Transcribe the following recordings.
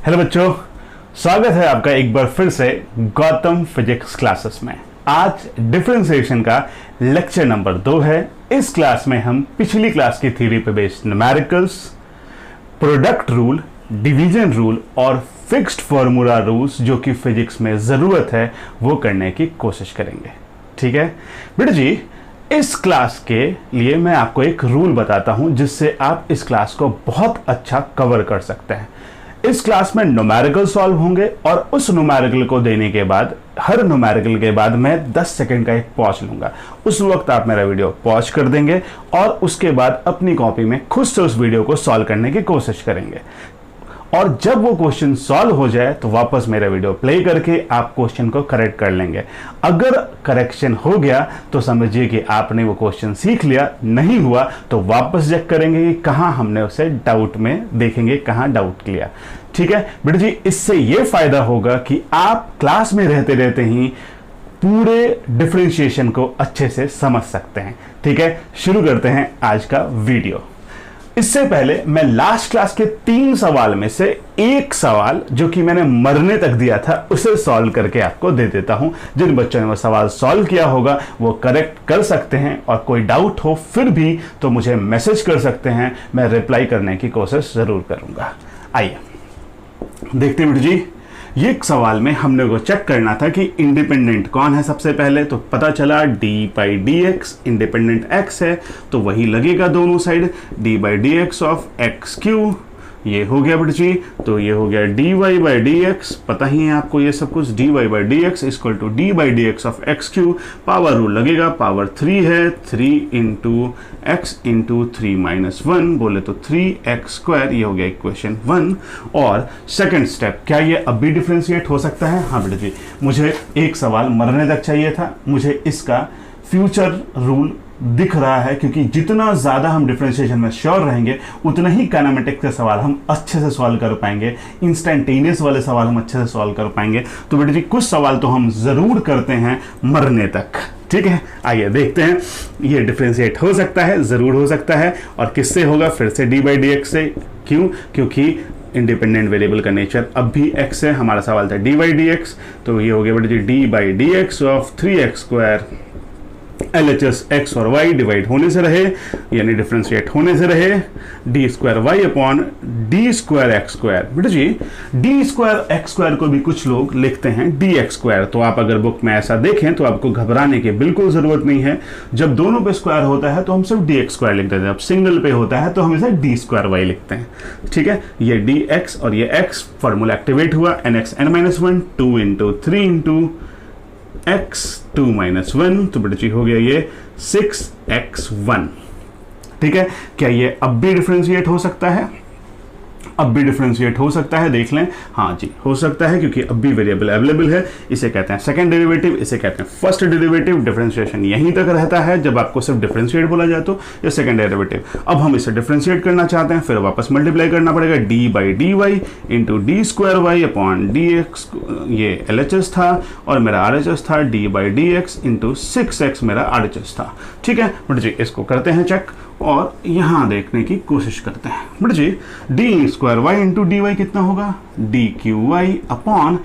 Hello बच्चों, स्वागत है आपका एक बार फिर से गौतम फिजिक्स क्लासेस में। आज डिफरेंशिएशन का लेक्चर नंबर 2 है। इस क्लास में हम पिछली क्लास की थ्योरी पे based numericals, product rule, division rule और फिक्स्ड फॉर्मूला रूल्स जो कि फिजिक्स में ज़रूरत है वो करने की कोशिश करेंगे। ठीक है बेटा जी, इस क्लास के लिए मैं आपको एक रूल बताता हूं जिससे आप इस क्लास को बहुत अच्छा कवर कर सकते हैं। इस क्लास में न्यूमेरिकल सॉल्व होंगे और उस न्यूमेरिकल को देने के बाद हर न्यूमेरिकल के बाद मैं 10 सेकंड का एक पॉज लूंगा। उस वक्त आप मेरा वीडियो पॉज कर देंगे और उसके बाद अपनी कॉपी में खुद से उस वीडियो को सॉल्व करने की कोशिश करेंगे। और जब वो क्वेश्चन सॉल्व हो जाए तो वापस मेरा वीडियो प्ले करके आप क्वेश्चन को करेक्ट कर लेंगे। अगर करेक्शन हो गया तो समझिए कि आपने वो क्वेश्चन सीख लिया, नहीं हुआ तो वापस चेक करेंगे कि कहाँ हमने उसे डाउट में देखेंगे, कहाँ डाउट किया। ठीक है बेटा जी, इससे ये फायदा होगा कि आप क्लास में रहते रहते ही पूरे डिफरेंशिएशन को अच्छे से समझ सकते हैं। ठीक है, शुरू करते हैं आज का वीडियो। इससे पहले मैं लास्ट क्लास के 3 सवाल में से एक सवाल जो कि मैंने मरने तक दिया था उसे सॉल्व करके आपको दे देता हूं। जिन बच्चों ने वो सवाल सॉल्व किया होगा वो करेक्ट कर सकते हैं और कोई डाउट हो फिर भी तो मुझे मैसेज कर सकते हैं, मैं रिप्लाई करने की कोशिश जरूर करूंगा। आइए देखते हैं बेटा जी, ये एक सवाल में हमने को चेक करना था कि इंडिपेंडेंट कौन है। सबसे पहले तो पता चला d/dx इंडिपेंडेंट x है तो वही लगेगा दोनों साइड, d/dx ऑफ x3 ये हो गया बेटा जी। तो ये हो गया dy/dx, पता ही है आपको ये सब कुछ, dy/dx equal to d/dx of x3। Power rule लगेगा, पावर 3 है, 3 इंटू एक्स इंटू 3-1 बोले तो 3x²। ये हो गया इक्वेशन 1। और सेकंड स्टेप, क्या ये अब भी डिफरेंशिएट हो सकता है? हाँ बेटा जी, मुझे एक सवाल मरने तक चाहिए था, मुझे इसका फ्यूचर रूल दिख रहा है क्योंकि जितना ज़्यादा हम डिफरेंशिएशन में श्योर रहेंगे उतना ही काइनेमेटिक्स के सवाल हम अच्छे से सॉल्व कर पाएंगे, इंस्टेंटेनियस वाले सवाल हम अच्छे से सॉल्व कर पाएंगे। तो बेटा जी कुछ सवाल तो हम ज़रूर करते हैं मरने तक। ठीक है, आइए देखते हैं ये डिफरेंशिएट हो सकता है, ज़रूर हो सकता है। और किससे होगा? फिर से d/dx से। क्यों? क्योंकि इंडिपेंडेंट वेरिएबल का नेचर अब भी x है। हमारा सवाल था d/dx, तो ये हो गया बेटा जी d/dx of 3x² LHS x और y डिवाइड होने से रहे, यानी डिफरेंशिएट होने से रहे, d² अपॉन d²x²। बेटा जी d²x² को भी कुछ लोग लिखते हैं dx²। तो आप अगर बुक में ऐसा देखें तो आपको घबराने की बिल्कुल ज़रूरत नहीं है। जब दोनों पे स्क्वायर होता है तो हम सिर्फ dx² लिखते हैं, जब सिंगल पे होता है तो हम इसे d² लिखते हैं। ठीक है, ये dx और ये x फॉर्मूला एक्टिवेट हुआ, nx n-1 2 into 3 into x 2-1, तो बेटा जी हो गया ये 6x1। ठीक है, क्या ये अब भी डिफरेंशिएट हो सकता है? अब भी डिफरेंशिएट हो सकता है, देख लें। हाँ जी हो सकता है क्योंकि अब भी वेरिएबल अवेलेबल है। इसे कहते हैं सेकंड डेरिवेटिव, इसे कहते हैं फर्स्ट डेरिवेटिव। डिफरेंशिएशन यहीं तक रहता है जब आपको सिर्फ डिफरेंशिएट बोला जाए तो ये सेकंड डेरिवेटिव। अब हम इसे डिफरेंशिएट करना चाहते हैं, फिर वापस मल्टीप्लाई करना पड़ेगा d/dy into d² upon dx, ये LHS था और मेरा RHS था, d/dx इंटू 6x मेरा RHS था। ठीक है बेटा जी, इसको करते हैं चेक और यहां देखने की कोशिश करते हैं। बेटा जी d² इंटू dy कितना होगा? dqy अपॉन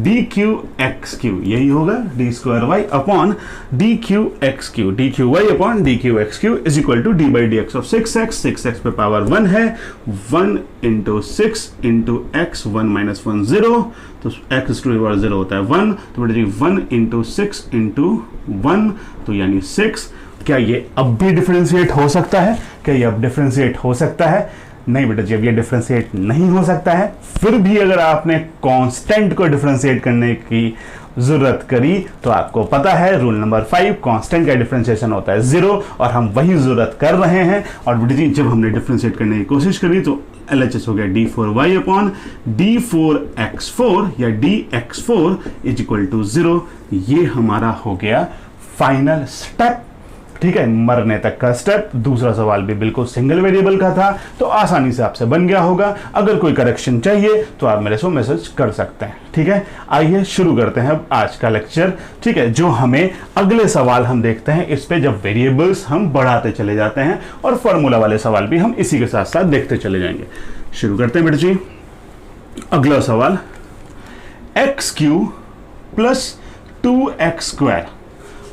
dqx3, यही होगा d² upon dqx3, dqy upon dqx3 is equal to d/dx of 6x। 6x पे पावर 1 है, 1 इंटू 6 इंटू x 1-1 0, तो x टू पावर 0 होता है 1। तो बेटा जी 1 इंटू 6 इंटू 1 तो यानी 6। क्या ये अब भी डिफरेंशिएट हो सकता है? क्या ये अब डिफरेंशिएट हो सकता है? नहीं बेटा जी, अब ये डिफरेंशिएट नहीं हो सकता है। फिर भी अगर आपने कांस्टेंट को डिफरेंशिएट करने की जरूरत करी तो आपको पता है रूल नंबर 5, कांस्टेंट का डिफरेंशिएशन होता है 0 और हम वही जरूरत कर रहे हैं। और बेटा जी जब हमने डिफरेंशिएट करने की कोशिश करी तो LHS हो गया d4y अपॉन d4x4 या dx4 इज इक्वल टू 0। ये हमारा हो गया फाइनल स्टेप। ठीक है, मरने तक का स्टेप। दूसरा सवाल भी बिल्कुल सिंगल वेरिएबल का था तो आसानी से आपसे बन गया होगा। अगर कोई करेक्शन चाहिए तो आप मेरे से मैसेज कर सकते हैं। ठीक है, आइए शुरू करते हैं अब आज का लेक्चर। ठीक है, जो हमें अगले सवाल हम देखते हैं इस पे जब वेरिएबल्स हम बढ़ाते चले जाते हैं और फॉर्मूला वाले सवाल भी हम इसी के साथ साथ देखते चले जाएंगे। शुरू करते हैं बेटा जी। अगला सवाल, एक्स क्यू प्लस 2x²।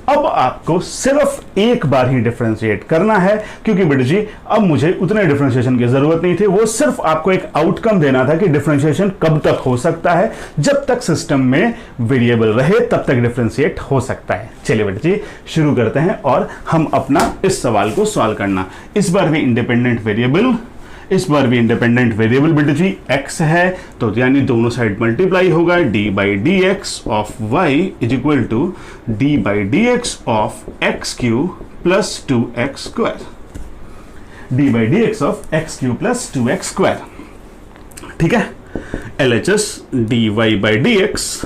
अब आपको सिर्फ एक बार ही डिफरेंशिएट करना है, क्योंकि बेटा जी अब मुझे उतने डिफरेंशिएशन की जरूरत नहीं थी। वो सिर्फ आपको एक आउटकम देना था कि डिफरेंशिएशन कब तक हो सकता है, जब तक सिस्टम में वेरिएबल रहे तब तक डिफरेंशिएट हो सकता है। चलिए बेटा जी शुरू करते हैं और हम अपना इस सवाल को सॉल्व करना। इस बार भी इंडिपेंडेंट वेरिएबल बेटा जी x है, तो यानी दोनों साइड मल्टीप्लाई होगा। D by D x of y is equal to D by D x of x cube plus 2x²। D by D x of x cube plus 2x²। ठीक है, LHS d Y by D x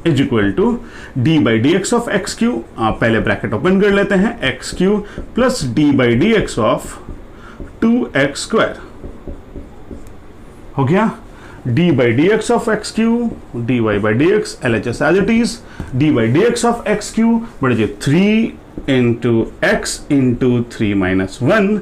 is equal to D by D x of x cube. आप पहले bracket open कर लेते हैं, x cube plus D by D x of 2x²। हो गया, D by D x of x cube d Y by D x, LHS as it is, d by D x of x cube बड़े जी 3 into x into 3 minus 1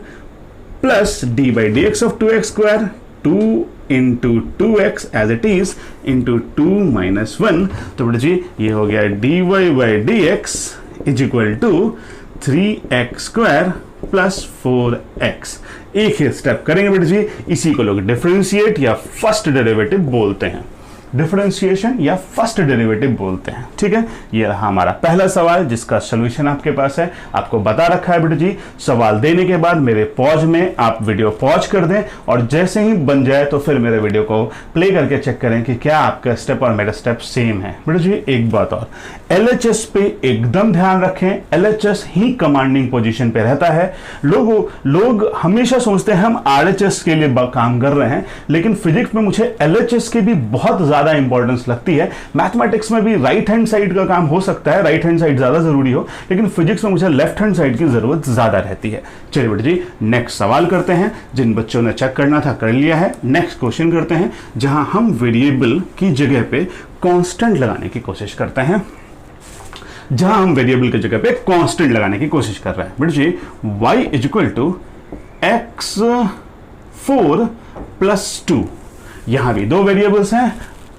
plus D by D x of 2x², 2 into 2x as it is into 2 minus 1। तो बेटा जी ये हो गया d Y by D x is equal to 3x² plus 4x। एक ही step करेंगे बेटा जी, इसी को लोग डिफरेंशिएट या फर्स्ट डेरिवेटिव बोलते हैं। डिफरेंशिएशन या फर्स्ट डेरिवेटिव बोलते हैं। ठीक है, ये रहा हमारा पहला सवाल जिसका सॉल्यूशन आपके पास है। आपको बता रखा है बेटा जी, सवाल देने के बाद मेरे पॉज में आप वीडियो पॉज कर दें और जैसे ही बन जाए तो फिर मेरे वीडियो को प्ले करके चेक करें कि क्या आपका स्टेप और मेरा स्टेप सेम है। बेटा जी एक बात और, LHS पे एकदम ध्यान रखें, LHS ही कमांडिंग पोजीशन पे रहता है। लोग हमेशा सोचते हैं हम RHS के लिए काम कर रहे हैं, लेकिन फिजिक्स में मुझे LHS की भी बहुत ज्यादा इंपॉर्टेंस लगती है। मैथमेटिक्स में भी राइट हैंड साइड का काम हो सकता है, राइट हैंड साइड ज्यादा जरूरी हो, लेकिन फिजिक्स में मुझे लेफ्ट हैंड साइड की जरूरत ज्यादा रहती है। चलिए बेटा जी नेक्स्ट सवाल करते हैं। जिन बच्चों ने चेक करना था कर लिया है। नेक्स्ट क्वेश्चन करते हैं जहां हम वेरिएबल की जगह पे कांस्टेंट लगाने की कोशिश करते हैं। जहां हम वेरिएबल की जगह पे कांस्टेंट लगाने की कोशिश कर रहे हैं। बेटा जी y is equal to x4 plus 2। यहां भी दो वेरिएबल्स हैं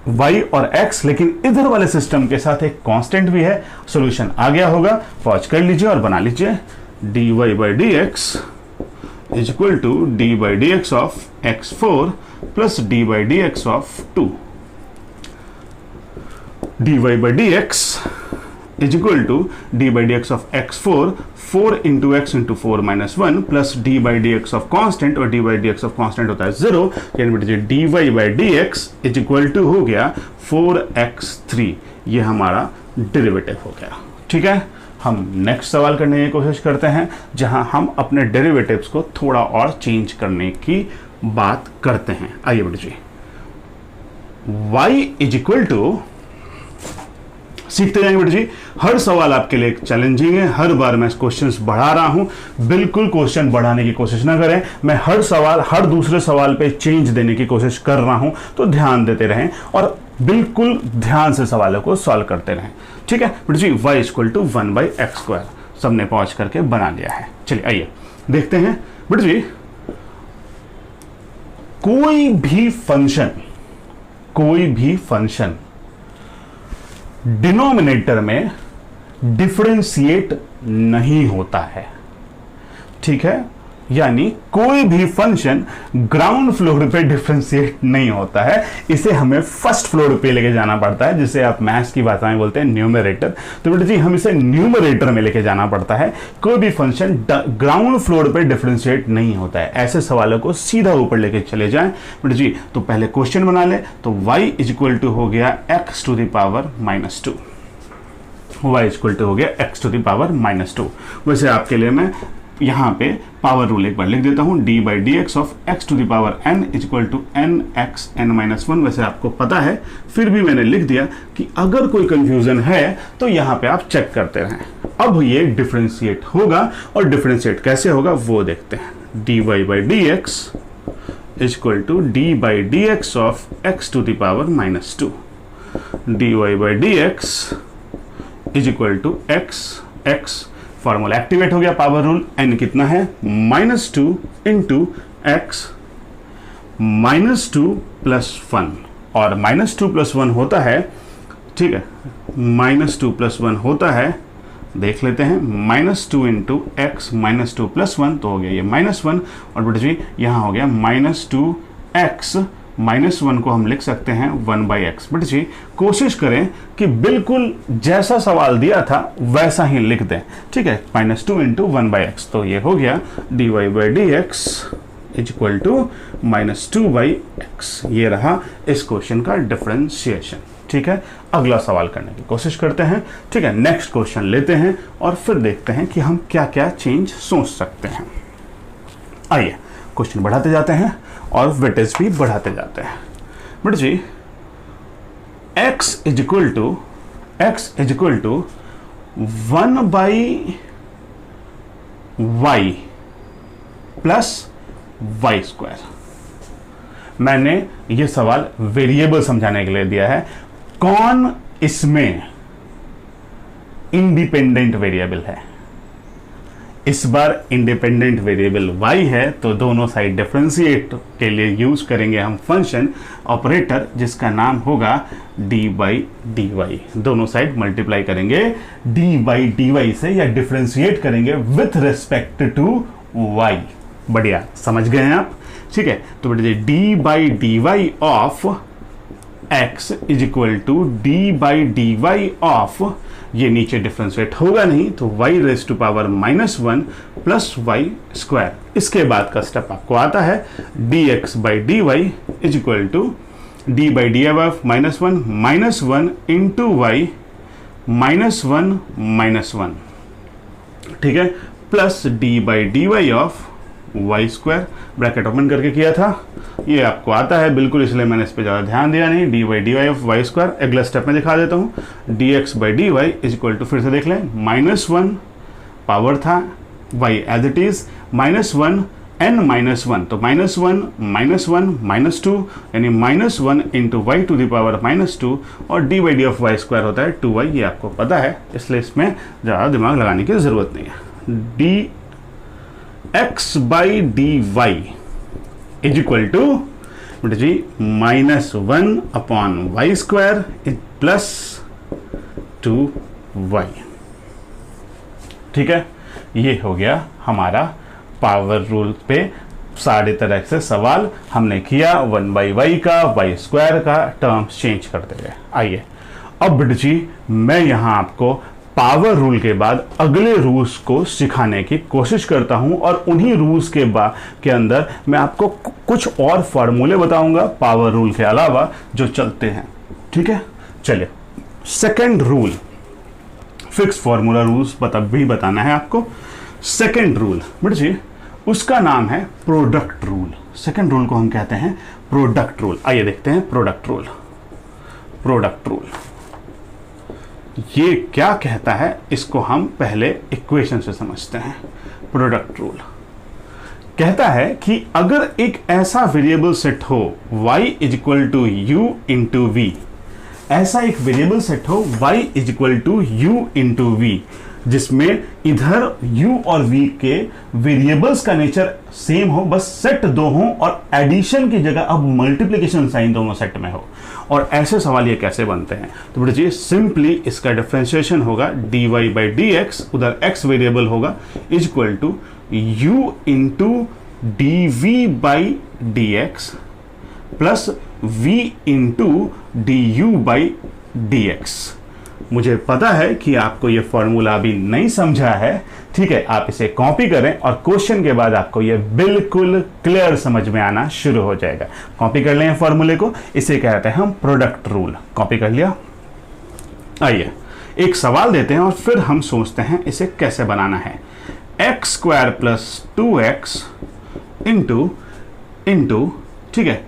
y और x, लेकिन इधर वाले सिस्टम के साथ एक कांस्टेंट भी है। सॉल्यूशन आ गया होगा, पॉज कर लीजिए और बना लीजिए। dy by D x is equal to D by D x of x4 plus D by D x of 2। dy by D x is equal to D by D x of x4, 4 into x into 4 minus 1 plus D by D x of constant, और D by D x of constant होता है 0, यानी बेटा D Y by D x is equal to हो गया 4x3। ये हमारा derivative हो गया। ठीक है, हम नेक्स्ट सवाल करने की कोशिश करते हैं जहां हम अपने डेरिवेटिव्स को थोड़ा और चेंज करने की बात करते हैं। आइए बेटा जी, y इज इक्वल टू, सीखते जाएंगे बेटा जी। हर सवाल आपके लिए चैलेंजिंग है, हर बार मैं क्वेश्चंस बढ़ा रहा हूं, बिल्कुल क्वेश्चन बढ़ाने की कोशिश ना करें। मैं हर सवाल, हर दूसरे सवाल पे चेंज देने की कोशिश कर रहा हूं, तो ध्यान देते रहें और बिल्कुल ध्यान से सवालों को सॉल्व करते रहें। ठीक है बेटा जी, y इक्वल टू 1/x²। सबने पॉज करके बना लिया है। चलिए आइए देखते हैं बेटा जी, कोई भी फंक्शन डिनोमिनेटर में डिफरेंशिएट नहीं होता है। ठीक है, यानी कोई भी फंक्शन ग्राउंड फ्लोर पे डिफरेंशिएट नहीं होता है, इसे हमें फर्स्ट फ्लोर पे लेके जाना पड़ता है, जिसे आप मैथ्स की भाषा में बोलते हैं न्यूमरेटर। तो बेटा जी हम इसे न्यूमरेटर में लेके जाना पड़ता है। कोई भी फंक्शन ग्राउंड फ्लोर पे डिफरेंशिएट नहीं होता है। ऐसे सवालों को सीधा ऊपर लेके चले जाएं बेटा जी। तो पहले क्वेश्चन बना ले, तो y इज इक्वल टू हो गया x to the power -2। y is equal to हो गया x टू द पावर -2। वैसे आपके लिए मैं यहां पे पावर रूल एक बार लिख देता हूं, d by D x of x to the power n is equal to n x n minus 1। वैसे आपको पता है, फिर भी मैंने लिख दिया कि अगर कोई कंफ्यूजन है तो यहां पे आप चेक करते रहें। अब ये डिफरेंशिएट होगा, और डिफरेंशिएट कैसे होगा वो देखते हैं। D Y by D x is equal to D by D x of x to the power -2। D Y by D x is equal to x, formula activate हो गया, पावर रूल, n कितना है -2 into x, -2 plus 1 और -2 + 1 होता है, ठीक है, -2 + 1 होता है, देख लेते हैं, -2 × x -2 + 1 तो हो गया ये -1, और बेटा जी यहाँ हो गया -2x -1 को हम लिख सकते हैं 1/x। बेटा जी कोशिश करें कि बिल्कुल जैसा सवाल दिया था वैसा ही लिख दें, ठीक है, -2 × 1/x, तो ये हो गया dy/dx = -2/x। ये रहा इस क्वेश्चन का डिफरेंशिएशन, ठीक है। अगला सवाल करने की कोशिश करते हैं, ठीक है, नेक्स्ट क्वेश्चन लेते हैं और फिर देखते हैं कि हम क्या क्या चेंज सोच सकते हैं। आइए क्वेश्चन बढ़ाते जाते हैं और वेटेज भी बढ़ाते जाते हैं। बेटा जी x = 1/y + y²। मैंने ये सवाल वेरिएबल समझाने के लिए दिया है। कौन इसमें इंडिपेंडेंट वेरिएबल है? इस बार इंडिपेंडेंट वेरिएबल y है, तो दोनों साइड डिफरेंशिएट के लिए यूज करेंगे हम फंक्शन ऑपरेटर जिसका नाम होगा d/dy। दोनों साइड मल्टीप्लाई करेंगे d/dy से या डिफरेंशिएट करेंगे विथ रिस्पेक्ट टू y। बढ़िया, समझ गए हैं आप, ठीक है। तो बेटा d/dy of x = d/dy of, ये नीचे डिफरेंशिएट होगा नहीं तो y⁻⁻1 + y²। इसके बाद का स्टेप आपको आता है dx/dy = d/dy ऑफ -1 × y -1 ठीक है, plus d/dy of y²। Bracket open करके किया था, ये आपको आता है बिल्कुल, इसलिए मैंने इस पर ज़्यादा ध्यान दिया नहीं। d/dy of y²। अगला स्टेप में दिखा देता हूँ, dx/dy = फिर से देख लें, -1 पावर था y as it is, -1 n -1, तो -1 -1 -2 यानी -1 × y⁻² और d/d ऑफ y² होता है 2y। ये आपको पता है, इसलिए इसमें ज़्यादा दिमाग लगाने की ज़रूरत नहीं है। dx/dy = बेटा जी -1/y² + 2y, ठीक है। ये हो गया हमारा पावर रूल पे सारे तरह से सवाल हमने किया, 1/y का, y² का टर्म्स चेंज करते गए। आइए अब बेटा जी मैं यहां आपको पावर रूल के बाद अगले रूल्स को सिखाने की कोशिश करता हूं, और उन्हीं रूल्स के अंदर मैं आपको कुछ और फॉर्मूले बताऊंगा पावर रूल के अलावा जो चलते हैं, ठीक है। चलिए second rule, fix formula rules भी बताना है आपको। सेकंड रूल बेटा जी उसका नाम है प्रोडक्ट रूल। सेकंड रूल को हम कहते हैं प्रोडक्ट रूल। आइए देखते हैं प्रोडक्ट रूल। प्रोडक्ट रूल ये क्या कहता है, इसको हम पहले इक्वेशन से समझते हैं। प्रोडक्ट रूल कहता है कि अगर एक ऐसा वेरिएबल सेट हो y = u × v, ऐसा एक वेरिएबल सेट हो y = u × v, जिसमें इधर u और v के वेरिएबल्स का नेचर सेम हो, बस सेट दो हो और एडिशन की जगह अब मल्टीप्लिकेशन साइन दोनों सेट में हो। और ऐसे सवाल ये कैसे बनते हैं, तो बेटा जी सिंपली इसका डिफरेंशिएशन होगा dy/dx, उधर x वेरिएबल होगा, = u × dv/dx plus v × du/dx। मुझे पता है कि आपको ये फॉर्मूला अभी नहीं समझा है, ठीक है। आप इसे कॉपी करें और क्वेश्चन के बाद आपको ये बिल्कुल क्लियर समझ में आना शुरू हो जाएगा। कॉपी कर लें फॉर्मूले को, इसे कहते हैं हम प्रोडक्ट रूल। कॉपी कर लिया। आइए एक सवाल देते हैं और फिर हम सोचते हैं इसे कैसे बनाना है। x² + 2x इंटू ठीक है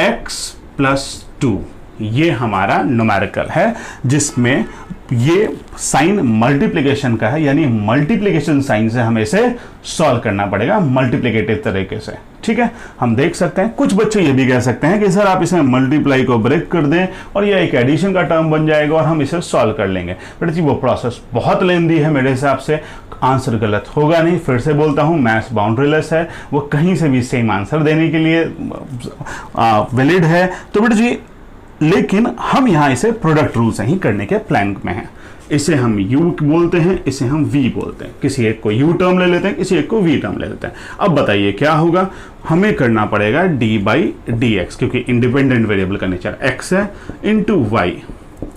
x + 2, ये हमारा न्यूमेरिकल है जिसमें ये साइन मल्टीप्लिकेशन का है, यानी मल्टीप्लिकेशन साइन से हमें इसे सॉल्व करना पड़ेगा मल्टीप्लिकेटिव तरीके से। ठीक है, हम देख सकते हैं कुछ बच्चे ये भी कह सकते हैं कि सर आप इसे मल्टीप्लाई को ब्रेक कर दें और ये एक एडिशन का टर्म बन जाएगा और हम इसे सॉल्व कर लेंगे। बट जी वो प्रोसेस बहुत लेंदी है, मेरे हिसाब से आंसर गलत होगा नहीं। फिर से बोलता हूं, मैथ्स बाउंड्रीलेस है, वो कहीं से भी सेम आंसर देने के लिए वैलिड है। तो बेटा जी लेकिन हम यहां इसे प्रोडक्ट रूल से ही करने के प्लान में हैं। इसे हम u बोलते हैं, इसे हम v बोलते हैं। किसी एक को u टर्म ले लेते हैं, किसी एक को v टर्म ले लेते हैं। अब बताइए क्या होगा, हमें करना पड़ेगा d बाई डी एक्स, क्योंकि इंडिपेंडेंट वेरिएबल का नेचर x है, into y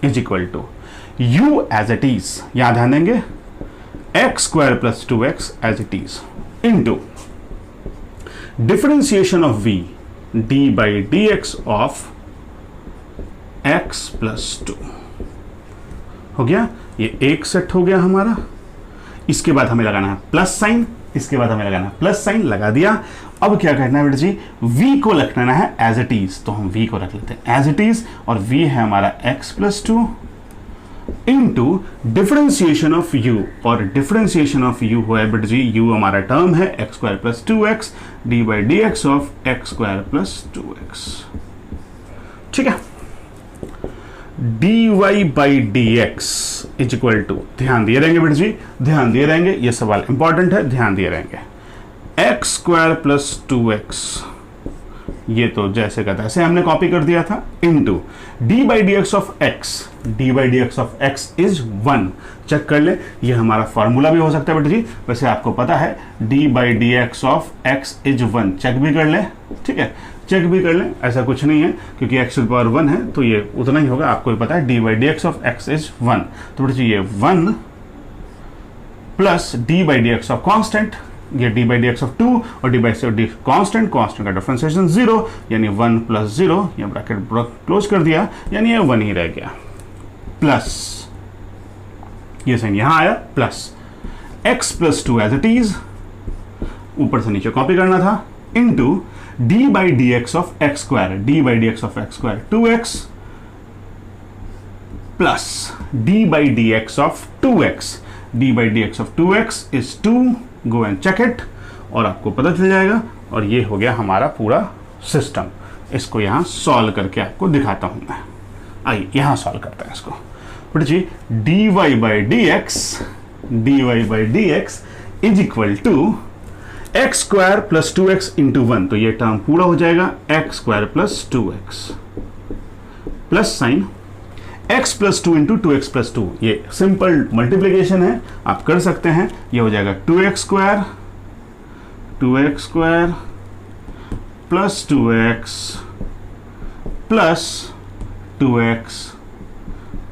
is equal to u as it is, यहां ध्यान देंगे x square plus 2x as it is, into differentiation of v d by D x of x plus 2 हो गया। ये एक set हो गया हमारा। इसके बाद हमें लगाना है प्लस साइन, इसके बाद हमें लगाना है प्लस साइन, लगा दिया। अब क्या करना है बेटा जी, v को रखना है एज इट इज, तो हम v को रख लेते हैं एज इट इज, और v है हमारा x plus 2 into differentiation of u, और डिफरेंशिएशन ऑफ u हुआ है बेटा जी, u हमारा टर्म है x square plus 2x d by D x of x square plus 2x। ठीक है, dy by D x is equal to, ध्यान दिए रहेंगे बेटा जी, ध्यान दिए रहेंगे, ये सवाल इंपॉर्टेंट है, ध्यान दिए रहेंगे, एक्स स्क्वायर प्लस 2x, ये तो जैसे का तैसे हमने कॉपी कर दिया था, into D by D x of x, d by D x of x is 1। Check कर ले, ये हमारा फॉर्मूला भी हो सकता है बेटा जी, वैसे आपको पता है D by D x of x is 1, check भी कर ले। ठीक है, चेक भी कर लें, ऐसा कुछ नहीं है, क्योंकि x टू पावर 1 है तो ये उतना ही होगा, आपको पता है D by D x of x is 1, तो बेटा ये 1 plus D by D x of constant, ये D by D x of 2 और D by D constant, constant का डिफरेंशिएशन 0, यानी 1 प्लस 0, ये ब्रैकेट क्लोज कर दिया, यानी ये 1 ही रह गया, प्लस ये साइन यहां आया, plus x plus 2 as it is, ऊपर से नीचे कॉपी करना था, into D by D x of x square, d by D x of x square 2x plus D by D x of 2x, d by D x of 2x is 2, go and check it, और आपको पता चल जाएगा। और ये हो गया हमारा पूरा सिस्टम। इसको यहां सॉल्व करके आपको दिखाता हूं मैं, आइए यहां सॉल्व करते हैं इसको। बेटा जी d Y by D x is equal to x square plus 2x into 1, तो ये टर्म पूरा हो जाएगा, x square plus 2x plus sine x plus 2 into 2x plus 2, ये सिंपल मल्टीप्लीकेशन है, आप कर सकते हैं। ये हो जाएगा 2x square plus 2x plus 2x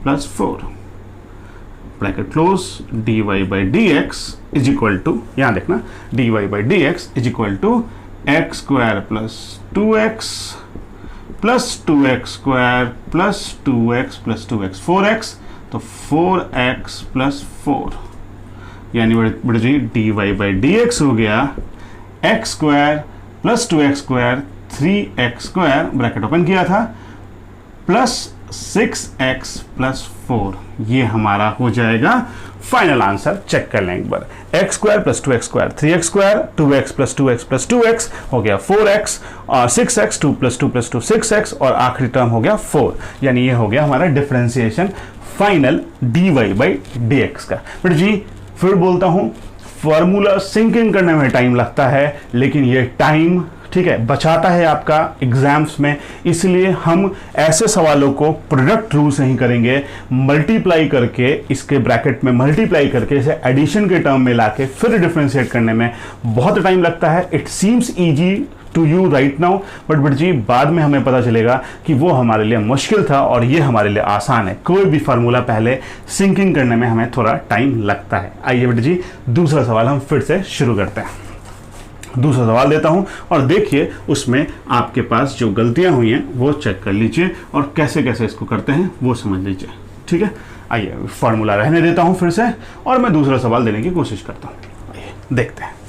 plus 4, bracket close, dy by D x is equal to, यहां देखना, dy by D x is equal to x square plus 2x plus 2x square plus 2x plus 2x 4x, तो 4x plus 4, यानी बेटा जी dy by D x हो गया x square plus 2x square 3x square, bracket open किया था, plus 6x plus 4, ये हमारा हो जाएगा फाइनल आंसर। चेक कर लें एक बार, X square plus 2x square 3x square, 2x plus 2x plus 2x हो गया 4x, और 6x 2 प्लस 2 प्लस 2 6x, और आखिरी टर्म हो गया 4, यानी ये हो गया हमारा differentiation final dy by dx का। बट जी फिर बोलता हूं, फॉर्मूला सिंकिंग करने में टाइम लगता है, लेकिन ये टाइम ठीक है बचाता है आपका एग्जाम्स में, इसलिए हम ऐसे सवालों को प्रोडक्ट रूल से ही करेंगे, मल्टीप्लाई करके, इसके ब्रैकेट में मल्टीप्लाई करके इसे एडिशन के टर्म में लाके फिर डिफरेंशिएट करने में बहुत टाइम लगता है। It seems easy to you right now, but जी बाद में हमें पता चलेगा कि वो हमारे लिए मुश्किल था और ये हमारे लिए आसान है। कोई भी फार्मूला पहले सिंकिंग करने में हमें थोड़ा टाइम लगता है। आइए बेटा जी दूसरा सवाल हम फिर से शुरू करते हैं। दूसरा सवाल देता हूं और देखिए उसमें आपके पास जो गलतियां हुई हैं वो चेक कर लीजिए और कैसे कैसे इसको करते हैं वो समझ लीजिए। ठीक है, आइए फार्मूला रहने देता हूं फिर से और मैं दूसरा सवाल देने की कोशिश करता हूं। आइए देखते हैं।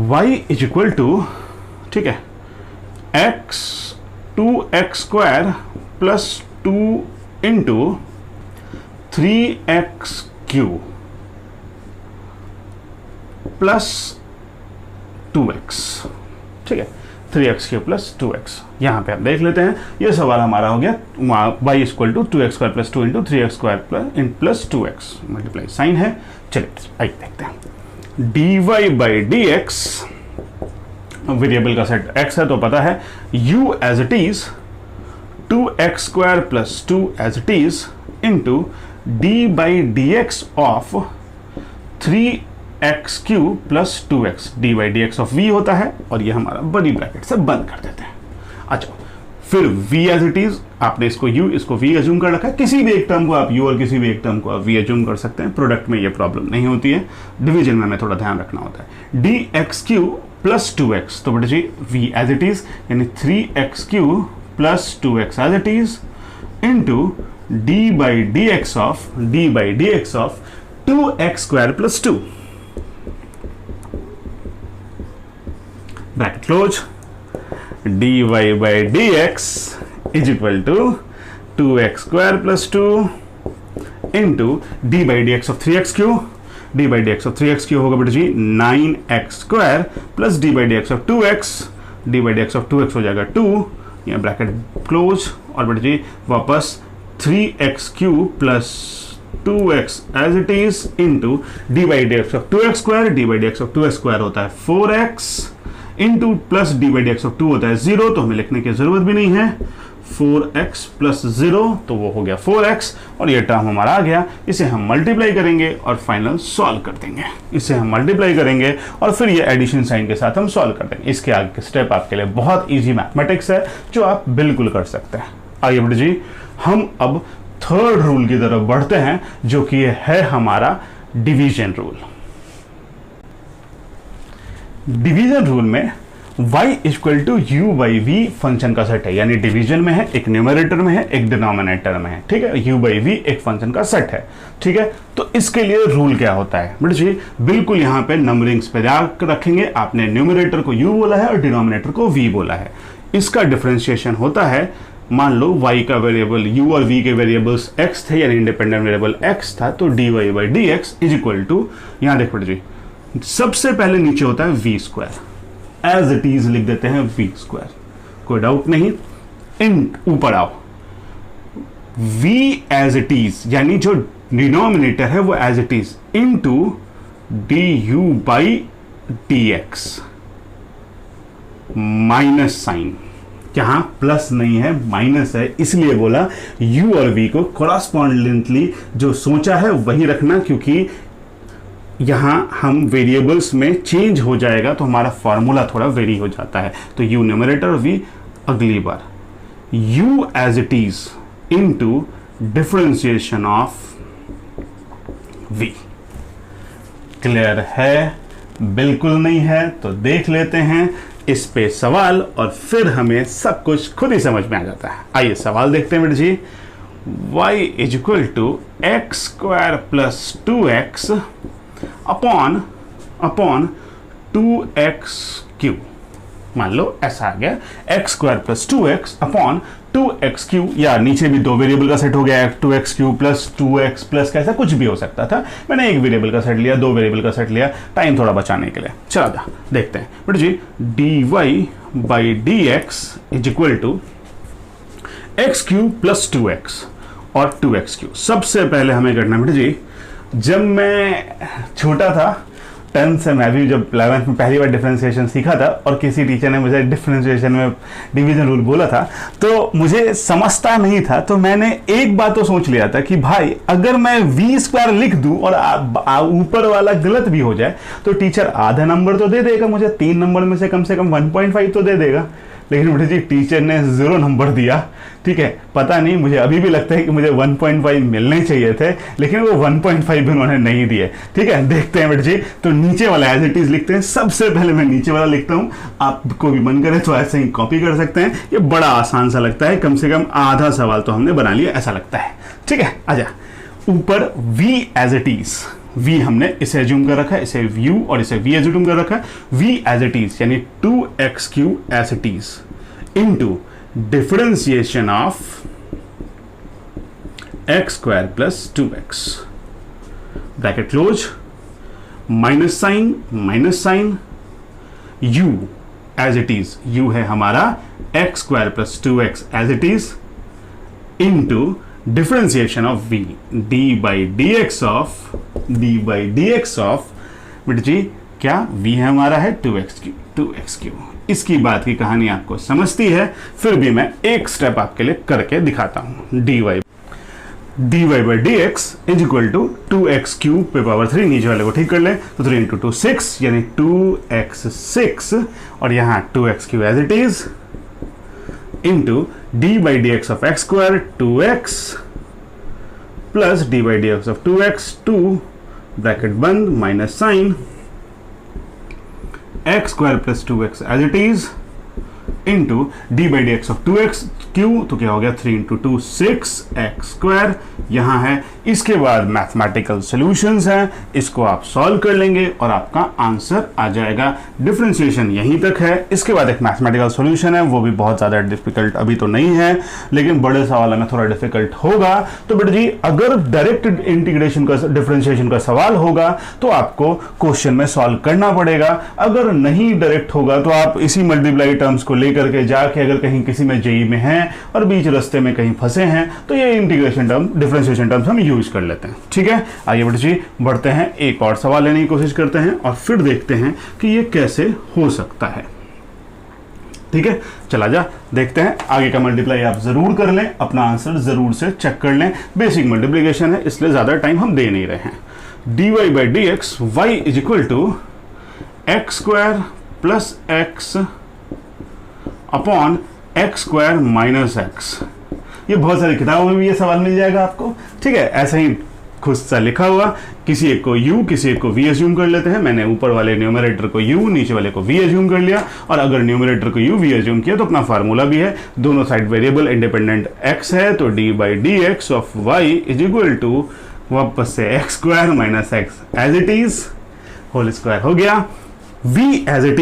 y इज इक्वल टू, ठीक है, x 2x square plus 2 into 3x³ plus 2x, ठीक है, 3x³ प्लस 2x। यहां पे आप देख लेते हैं, ये सवाल हमारा हो गया y equal to 2x² plus 2 into 3x² plus 2x, multiply sign है। चलिए आइए देखते हैं। dy/dx, वेरिएबल का सेट x है तो पता है, u as it is 2x² plus 2 as it is into d/dx of 3x³ plus 2x, d/dx of v होता है, और ये हमारा बड़ी ब्रैकेट से बंद कर देते हैं। अच्छा, फिर v एज इट इज, आपने इसको u इसको v एज्यूम कर रखा है, किसी भी एक टर्म को आप u और किसी भी एक टर्म को आप v एज्यूम कर सकते हैं, प्रोडक्ट में ये प्रॉब्लम नहीं होती है, डिवीजन में हमें थोड़ा ध्यान रखना होता है। dx³ प्लस 2x, तो बेटा जी v एज इट इज, यानी 3x³ plus 2x as it is into d/dx of 2x² plus 2, bracket close, dy/dx is equal to 2x² plus 2 into d/dx of 3x³ d/dx of 3x³ होगा बेटा जी 9x² plus d/dx of 2x, d/dx of 2x हो जाएगा 2, यहाँ bracket close, और बेटा जी वापस 3x³ plus 2x as it is into d/dx of 2x², d/dx of 2x² होता है 4x into plus d/dx of 2 होता है 0, तो हमें लिखने की जरूरत भी नहीं है, 4x प्लस 0, तो वो हो गया 4x, और ये टर्म हमारा आ गया। इसे हम मल्टीप्लाई करेंगे और फाइनल सॉल्व कर देंगे, इसे हम मल्टीप्लाई करेंगे और फिर ये एडिशन साइन के साथ हम सॉल्व कर देंगे। इसके आगे के स्टेप आपके लिए बहुत इजी मैथमेटिक्स है जो आप बिल्कुल कर सकते हैं। आइए बेटा जी, हम अब थर्ड रूल की तरफ बढ़ते हैं, जो कि है हमारा डिवीजन रूल। डिवीजन रूल में y equal to u/v function का सेट है, यानी डिवीजन में है, एक न्यूमरेटर में है, एक डिनोमिनेटर में है, ठीक है, u/v एक फंक्शन का सेट है, ठीक है। तो इसके लिए रूल क्या होता है बेटा जी, बिल्कुल यहां पे नंबरिंग्स पे ध्यान रखेंगे, आपने न्यूमरेटर को u बोला है और डिनोमिनेटर को v बोला है। इसका डिफरेंशिएशन होता है, मान लो y का वेरिएबल u और v के वेरिएबल्स x थे, यानी इंडिपेंडेंट वेरिएबल x था, तो dy/dx इज इक्वल टू, यहां देख बेटा जी, सबसे पहले नीचे होता है v², एज इट इज लिख देते हैं v², कोई डाउट नहीं। इन ऊपर आओ, v एज इट इज, यानी जो डिनोमिनेटर है वो as it is, into du/dx, minus sign, यहां प्लस नहीं है माइनस है, इसलिए बोला u और v को कॉरस्पॉन्डेंटली जो सोचा है वही रखना, क्योंकि यहां हम वेरिएबल्स में चेंज हो जाएगा तो हमारा फॉर्मूला थोड़ा वेरी हो जाता है। तो u न्यूमरेटर और v अगली बार, u as it is into differentiation of v। Clear है? बिल्कुल नहीं है तो देख लेते हैं इस पे सवाल, और फिर हमें सब कुछ खुद ही समझ में आ जाता है। आइए सवाल देखते हैं बेटा जी। y is equal to x² plus 2x upon 2x³। मान लो ऐसा आ गया, x² plus 2x upon 2x³, या नीचे भी दो वेरिएबल का सेट हो गया, 2x³ प्लस 2x प्लस कैसा कुछ भी हो सकता था, मैंने एक वेरिएबल का सेट लिया, दो वेरिएबल का सेट लिया, टाइम थोड़ा बचाने के लिए। चलो देखते हैं बेटा जी, dy/dx is equal to x³ plus 2x और 2x³। सबसे पहले हमें करना बेटा जी, जब मैं छोटा था 10th से, मैं भी जब 11th में पहली बार डिफरेंशिएशन सीखा था और किसी टीचर ने मुझे डिफरेंशिएशन में डिवीजन रूल बोला था, तो मुझे समझता नहीं था, तो मैंने एक बात तो सोच लिया था कि भाई अगर मैं v² लिख दूं और ऊपर वाला गलत भी हो जाए तो टीचर आधा नंबर तो दे देगा मुझे, 3 नंबर में से कम 1.5 तो दे देगा। लेकिन बेटा जी टीचर ने 0 नंबर दिया, ठीक है। पता नहीं, मुझे अभी भी लगता है कि मुझे 1.5 मिलने चाहिए थे, लेकिन वो 1.5 भी उन्होंने नहीं दिए, ठीक है। देखते हैं बेटा जी, तो नीचे वाला एज इट इज लिखते हैं। सबसे पहले मैं नीचे वाला लिखता हूं, आपको भी मन करे तो ऐसे ही कॉपी कर सकते हैं। ये बड़ा आसान सा लगता है, कम से कम आधा सवाल तो हमने बना लिया ऐसा लगता है, ठीक है। आजा, ऊपर v as it is, v हमने इसे एज्यूम कर रखा है, इसे u और इसे v एज्यूम कर रखा है। v एज इट इज यानी 2x³ as it is into differentiation of x square plus 2x, bracket close, minus sign, u as it is, u है हमारा x square plus 2x as it is, into differentiation of v, d by D x of बेटा जी क्या v है हमारा है 2x Q. इसकी बात की कहानी आपको समझती है, फिर भी मैं एक स्टेप आपके लिए करके दिखाता हूं। dy by D x is equal to 2x cube पे पावर 3, नीचे वाले को ठीक कर लें तो 3 इंटू 2 6, यानी 2x6, और यहां 2x Q as it is, into D by D x of x square 2x plus D by D x of 2x 2, bracket बंद, minus sign, X square plus 2x as it is, into D by D x of 2x Q, तो क्या हो गया 3 into 2 6 x square यहां है। इसके बाद mathematical solutions हैं, इसको आप सॉल्व कर लेंगे और आपका आंसर आ जाएगा। डिफरेंशिएशन यहीं तक है। इसके बाद एक मैथमेटिकल सॉल्यूशन है, वो भी बहुत ज़्यादा डिफिकल्ट अभी तो नहीं है, लेकिन बड़े सवाल में थोड़ा डिफिकल्ट होगा। तो बेटा जी अगर डायरेक्ट इंटीग्रेशन का डिफरेंशिएशन का सवाल होगा तो आपको क्वेश्चन में सॉल्व करना पड़ेगा। अगर नहीं डायरेक्ट होगा तो आप इसी मल्टीप्लाई टर्म्स को लेकर के जाके अगर कहीं किसी में जेई में हैं और बीच रास्ते में कहीं फंसे हैं तो ये इंटीग्रेशन टर्म डिफरेंशिएशन टर्म्स हम यूज कर लेते हैं। ठीक है, आइए बेटा जी बढ़ते हैं, एक और सवाल लेने की कोशिश करते हैं और फिर देखते हैं कि ये कैसे हो सकता है। ठीक है, चला जा देखते हैं। आगे का मल्टीप्लाई आप जरूर कर लें, अपना आंसर जरूर से चेक कर लें। बेसिक मल्टीप्लिकेशन है इसलिए ज्यादा टाइम हम दे नहीं रहे हैं। dy by D x y is equal to x square plus x upon x square minus x. ये बहुत सारी किताबों में भी ये सवाल मिल जाएगा आपको। ठीक है, ऐसे ही खुद सा लिखा हुआ, किसी एक को u किसी एक को v एज्यूम कर लेते हैं। मैंने ऊपर वाले न्यूमरेटर को u नीचे वाले को v एज्यूम कर लिया, और अगर न्यूमरेटर को u v एज्यूम किया तो अपना फार्मूला भी है, दोनों साइड वेरिएबल इंडिपेंडेंट x है, तो d by D x of y is equal to वापस से x square minus x as it is whole square हो गया, v as it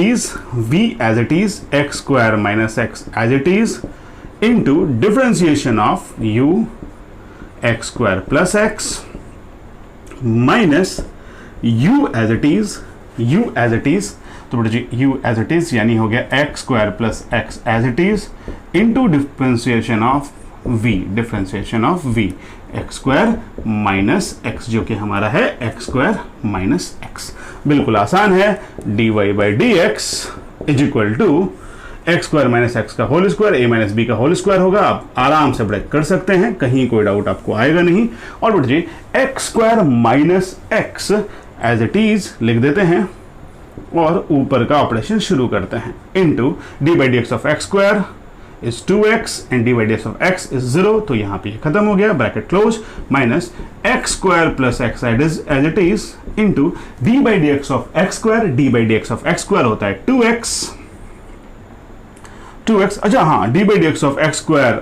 is x square minus x as it is into differentiation of u x square plus x minus u as it is, तो बेटा जी u as it is यानी हो गया x square plus x as it is into differentiation of v x square minus x, जो कि हमारा है एक्स स्क्वायर माइनस एक्स। बिल्कुल आसान है। dy by D x is equal to x square minus x का whole square, a minus b का whole square होगा। आप आराम से ब्रेक कर सकते हैं, कहीं कोई डाउट आपको आएगा नहीं। और बेटा जी x square minus x as it is लिख देते हैं और ऊपर का ऑपरेशन शुरू करते हैं, into D by D x of x square is 2x and d by dx of x is 0, तो यहाँ पे खत्म हो गया, bracket close, minus x square plus x as it is into D by D x of x square, d by D x of x square होता है 2x, अच्छा हाँ, d by D x of x square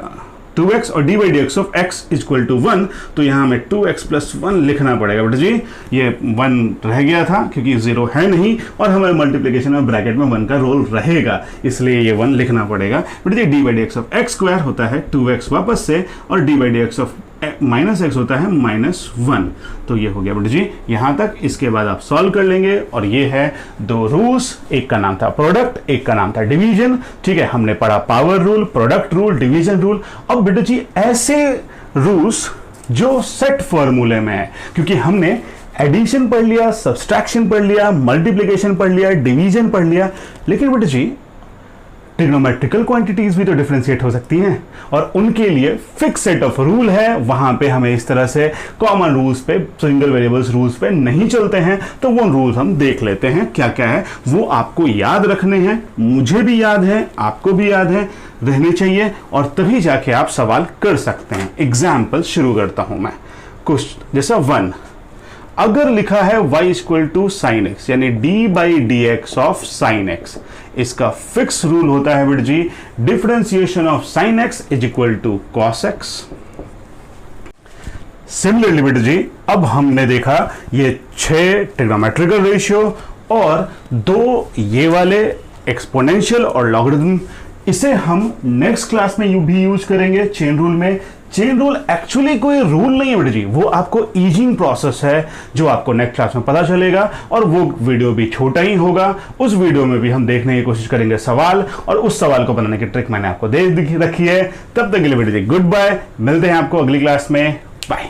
2x और D by D x of x equal to 1, तो यहाँ हमें 2x plus 1 लिखना पड़ेगा बेटा जी। ये 1 रह गया था क्योंकि 0 है नहीं, और हमारे मल्टीप्लिकेशन में ब्रैकेट में 1 का रोल रहेगा, इसलिए ये 1 लिखना पड़ेगा बेटा जी। D by D x of x square होता है 2x वापस से, और D by D x of minus x होता है -1, तो ये हो गया बेटा जी यहाँ तक। इसके बाद आप सॉल्व कर लेंगे, और ये है दो रूल्स, एक का नाम था प्रोडक्ट, एक का नाम था डिवीजन। ठीक है, हमने पढ़ा power rule, product rule, division rule. अब बेटा जी ऐसे रूल्स जो सेट फॉर्मूले में है, क्योंकि हमने एडिशन पढ़ लिया, सब्सट्रैक्शन पढ़ लिया, मल्टीप्लिकेशन पढ़ लिया, डिवीजन पढ़ लिया, लेकिन बेटा जी ट्रिग्नोमेट्रिकल क्वांटिटीज भी तो डिफरेंशिएट हो सकती हैं, और उनके लिए फिक्स सेट ऑफ रूल है। वहां पे हमें इस तरह से कॉमन रूल्स पे, सिंगल वेरिएबल्स रूल्स पे नहीं चलते हैं, तो वो रूल्स हम देख लेते हैं क्या क्या है। वो आपको याद रखने हैं, मुझे भी याद है, आपको भी याद है, रहने चाहिए, और तभी जाके आप सवाल कर सकते हैं। एग्जाम्पल शुरू करता हूं मैं कुछ, जैसा 1 अगर लिखा है y equal to sine x, यानी d by D x of sine x, इसका फिक्स रूल होता है बेटा जी differentiation of sine x is equal to cos x. Similarly बेटा जी अब हमने देखा ये 6 ट्रिग्नोमेट्रिकल रेशियो और 2 ये वाले एक्सपोनेंशियल और लॉगरिथम, इसे हम नेक्स्ट क्लास में भी यूज करेंगे चेन रूल में। चेन रूल एक्चुअली कोई रूल नहीं है बेटा जी, वो आपको ईजिंग प्रोसेस है जो आपको नेक्स्ट क्लास में पता चलेगा, और वो वीडियो भी छोटा ही होगा। उस वीडियो में भी हम देखने की कोशिश करेंगे सवाल, और उस सवाल को बनाने की ट्रिक मैंने आपको दे रखी है। तब तक के लिए बेटा जी गुड बाय, मिलते हैं आपको अगली क्लास में, बाय।